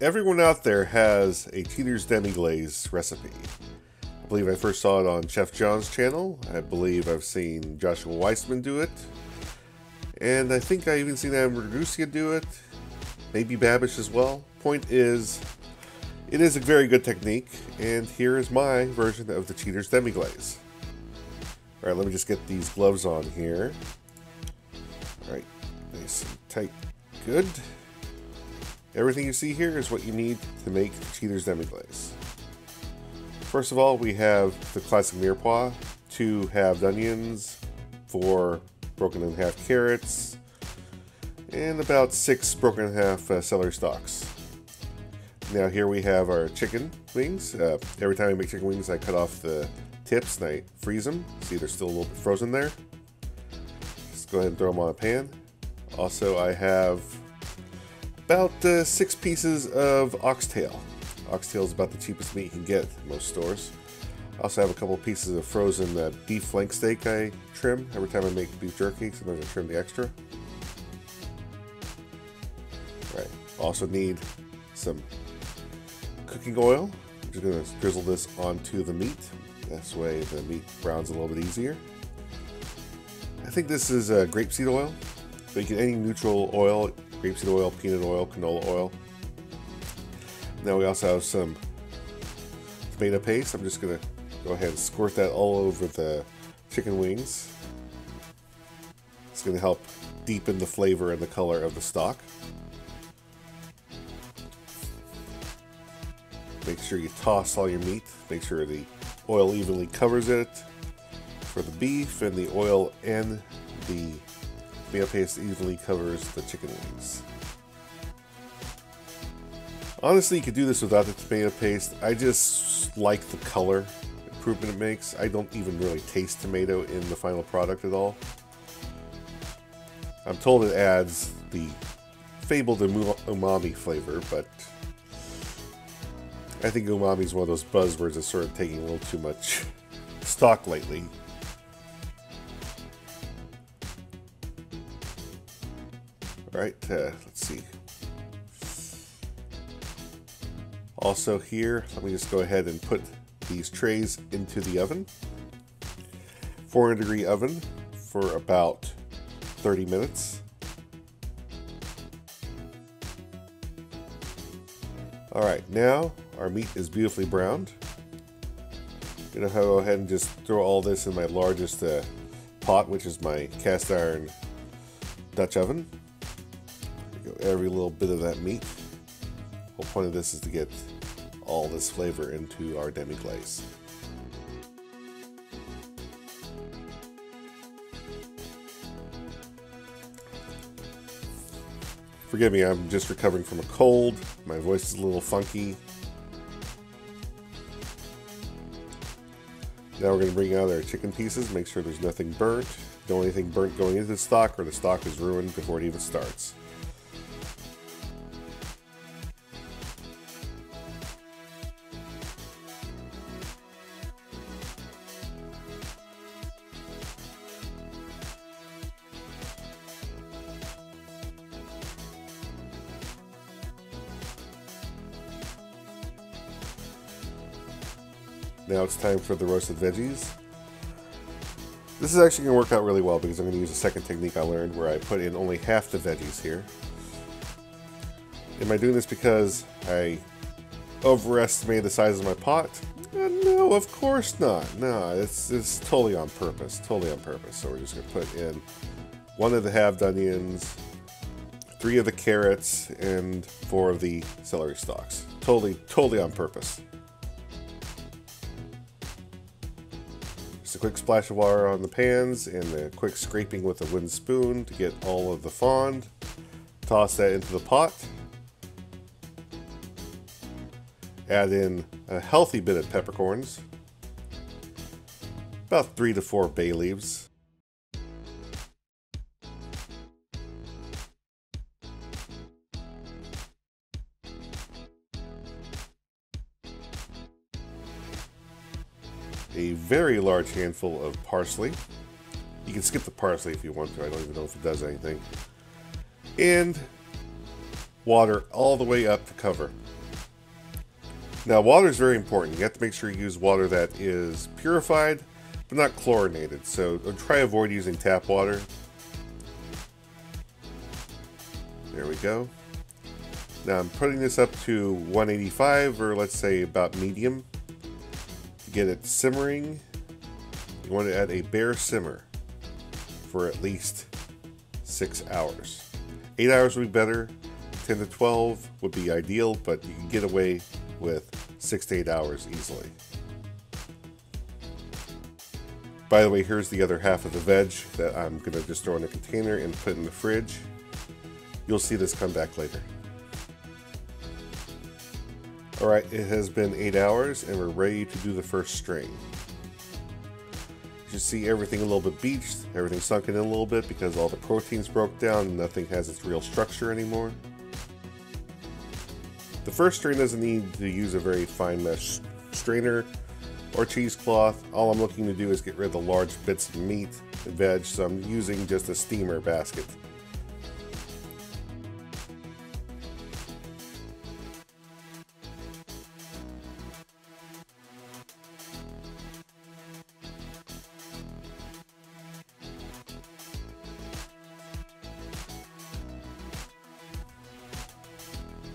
Everyone out there has a Cheater's Demi-glace recipe. I believe I first saw it on Chef John's channel. I believe I've seen Joshua Weissman do it. And I think I even seen Adam Ragusea do it. Maybe Babish as well. Point is, it is a very good technique, and here is my version of the Cheater's Demi-glace. Alright, let me just get these gloves on here. Alright, nice and tight. Good. Everything you see here is what you need to make Cheater's Demi-glace. First of all, we have the classic mirepoix, 2 halved onions, 4 broken in half carrots, and about 6 broken in half celery stalks. Now here we have our chicken wings. Every time I make chicken wings, I cut off the tips and I freeze them. See, they're still a little bit frozen there. Just go ahead and throw them on a pan. Also, I have about 6 pieces of oxtail. Oxtail is about the cheapest meat you can get at most stores. I also have a couple pieces of frozen beef flank steak I trim every time I make beef jerky. Sometimes I trim the extra. Right. Also need some cooking oil. I'm just going to drizzle this onto the meat. This way the meat browns a little bit easier. I think this is grapeseed oil, but you can any neutral oil, grapeseed oil, peanut oil, canola oil. Now we also have some tomato paste. I'm just going to go ahead and squirt that all over the chicken wings. It's going to help deepen the flavor and the color of the stock. Make sure you toss all your meat. Make sure the oil evenly covers it for the beef, and the oil and the tomato paste evenly covers the chicken wings. Honestly, you could do this without the tomato paste. I just like the color improvement it makes. I don't even really taste tomato in the final product at all. I'm told it adds the fabled umami flavor, but I think umami is one of those buzzwords that's sort of taking a little too much stock lately. Alright, let's see. Also here, let me just go ahead and put these trays into the oven. 400-degree oven for about 30 minutes. Alright, now our meat is beautifully browned. I'm going to go ahead and just throw all this in my largest pot, which is my cast iron Dutch oven. Go every little bit of that meat. The whole point of this is to get all this flavor into our demi-glace. Forgive me, I'm just recovering from a cold. My voice is a little funky. Now we're going to bring out our chicken pieces, make sure there's nothing burnt. Don't want anything burnt going into the stock, or the stock is ruined before it even starts. Now it's time for the roasted veggies. This is actually going to work out really well because I'm going to use a second technique I learned where I put in only half the veggies here. Am I doing this because I overestimated the size of my pot? No, of course not. No, it's totally on purpose. Totally on purpose. So we're just going to put in 1 of the halved onions, 3 of the carrots, and 4 of the celery stalks. Totally on purpose. Just a quick splash of water on the pans and a quick scraping with a wooden spoon to get all of the fond. Toss that into the pot. Add in a healthy bit of peppercorns. About 3 to 4 bay leaves. A very large handful of parsley. You can skip the parsley if you want to. I don't even know if it does anything. And water all the way up to cover. Now, water is very important. You have to make sure you use water that is purified, but not chlorinated. So try avoid using tap water. There we go. Now I'm putting this up to 185, or let's say about medium. To get it simmering, you want to add a bare simmer for at least 6 hours. 8 hours would be better. 10 to 12 would be ideal, but you can get away with 6 to 8 hours easily. By the way, here's the other half of the veg that I'm going to just throw in a container and put in the fridge. You'll see this come back later. Alright, it has been 8 hours and we're ready to do the first strain. You should see everything a little bit beached, everything sunken in a little bit because all the proteins broke down and nothing has its real structure anymore. The first strain doesn't need to use a very fine mesh strainer or cheesecloth. All I'm looking to do is get rid of the large bits of meat and veg, so I'm using just a steamer basket.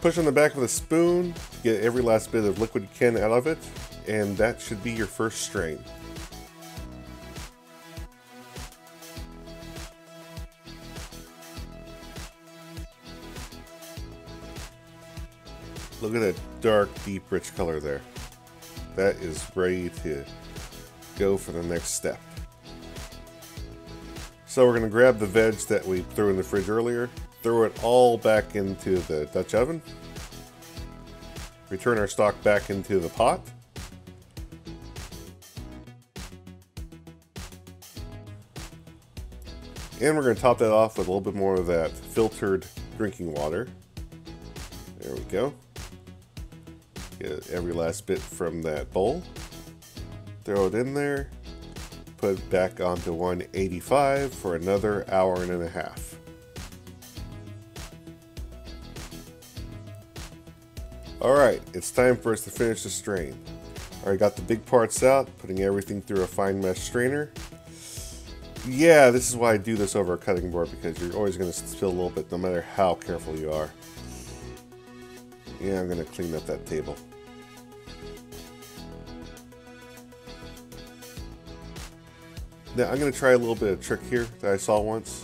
Push on the back of the spoon, get every last bit of liquid you can out of it, and that should be your first strain. Look at that dark, deep, rich color there. That is ready to go for the next step. So we're going to grab the veg that we threw in the fridge earlier, throw it all back into the Dutch oven, return our stock back into the pot, and we're going to top that off with a little bit more of that filtered drinking water. There we go. Get every last bit from that bowl, throw it in there, put it back onto 185 for another hour and a half. Alright, it's time for us to finish the strain. Alright, got the big parts out, putting everything through a fine mesh strainer. Yeah, this is why I do this over a cutting board, because you're always going to spill a little bit no matter how careful you are. Yeah, I'm going to clean up that table. Now I'm going to try a little bit of trick here that I saw once,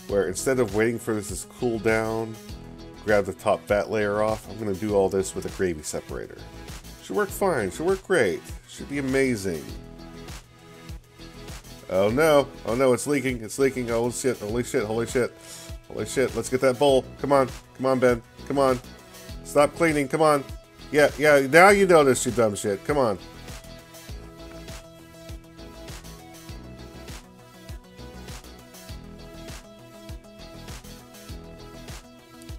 where instead of waiting for this to cool down, grab the top fat layer off, I'm going to do all this with a gravy separator. Should work fine, should work great, should be amazing. Oh no, it's leaking, oh shit, holy shit, holy shit, holy shit, let's get that bowl, come on, Ben, come on, stop cleaning, come on, yeah, now you notice, you dumb shit, come on.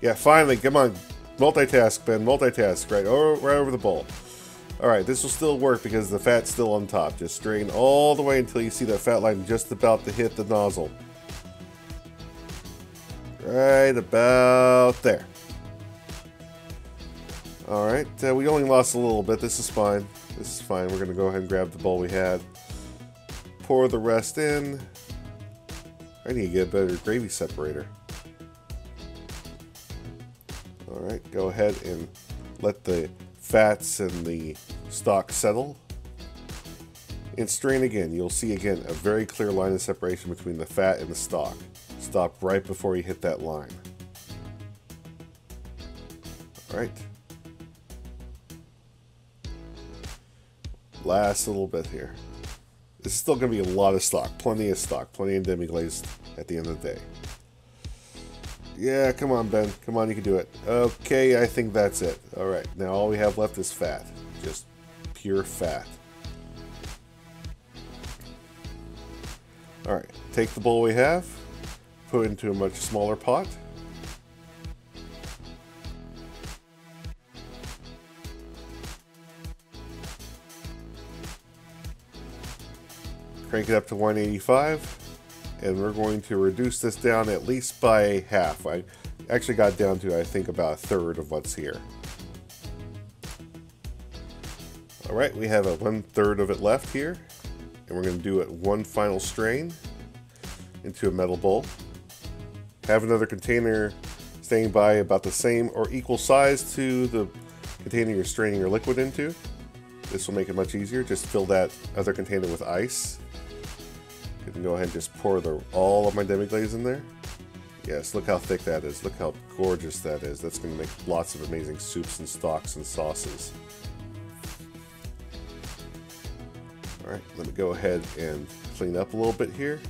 Yeah, finally, come on. Multitask, Ben, multitask. Right over the bowl. Alright, this will still work because the fat's still on top. Just strain all the way until you see that fat line just about to hit the nozzle. Right about there. Alright, we only lost a little bit. This is fine. This is fine. We're going to go ahead and grab the bowl we had. Pour the rest in. I need to get a better gravy separator. Alright, go ahead and let the fats and the stock settle. And strain again. You'll see again a very clear line of separation between the fat and the stock. Stop right before you hit that line. Alright. Last little bit here. This is still going to be a lot of stock. Plenty of stock. Plenty of demi-glace at the end of the day. Yeah, come on, Ben. Come on, you can do it. Okay, I think that's it. Alright, now all we have left is fat. Just pure fat. Alright, take the bowl we have, put it into a much smaller pot. Crank it up to 185. And we're going to reduce this down at least by half. I actually got down to, I think, about a third of what's here. Alright, we have a 1/3 of it left here, and we're going to do it one final strain into a metal bowl. Have another container staying by about the same or equal size to the container you're straining your liquid into. This will make it much easier. Just fill that other container with ice. I can go ahead and just pour all of my demi-glace in there. Yes, look how thick that is. Look how gorgeous that is. That's going to make lots of amazing soups and stocks and sauces. Alright, let me go ahead and clean up a little bit here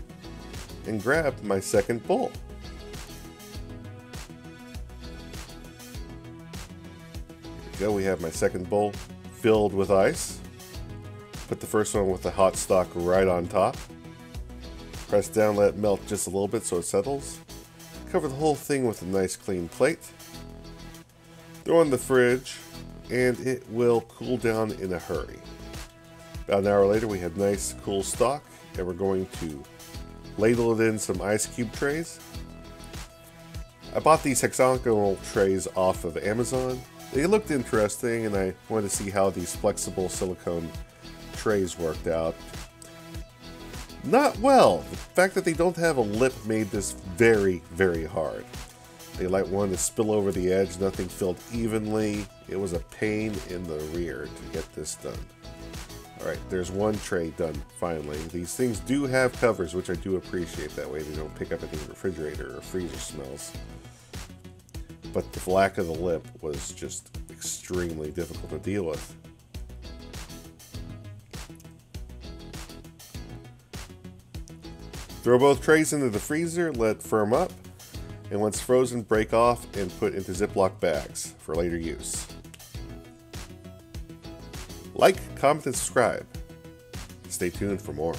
and grab my second bowl. There we go, we have my second bowl filled with ice. Put the first one with the hot stock right on top. Press down, let it melt just a little bit so it settles. Cover the whole thing with a nice clean plate. Throw in the fridge and it will cool down in a hurry. About an hour later we have nice cool stock, and we're going to ladle it in some ice cube trays. I bought these hexagonal trays off of Amazon. They looked interesting and I wanted to see how these flexible silicone trays worked out. Not well. The fact that they don't have a lip made this very, very hard. They let one to spill over the edge, nothing filled evenly. It was a pain in the rear to get this done. Alright, there's one tray done finally. These things do have covers, which I do appreciate. That way they don't pick up any refrigerator or freezer smells. But the lack of the lip was just extremely difficult to deal with. Throw both trays into the freezer, let it firm up, and once frozen, break off and put into Ziploc bags for later use. Like, comment, and subscribe. Stay tuned for more.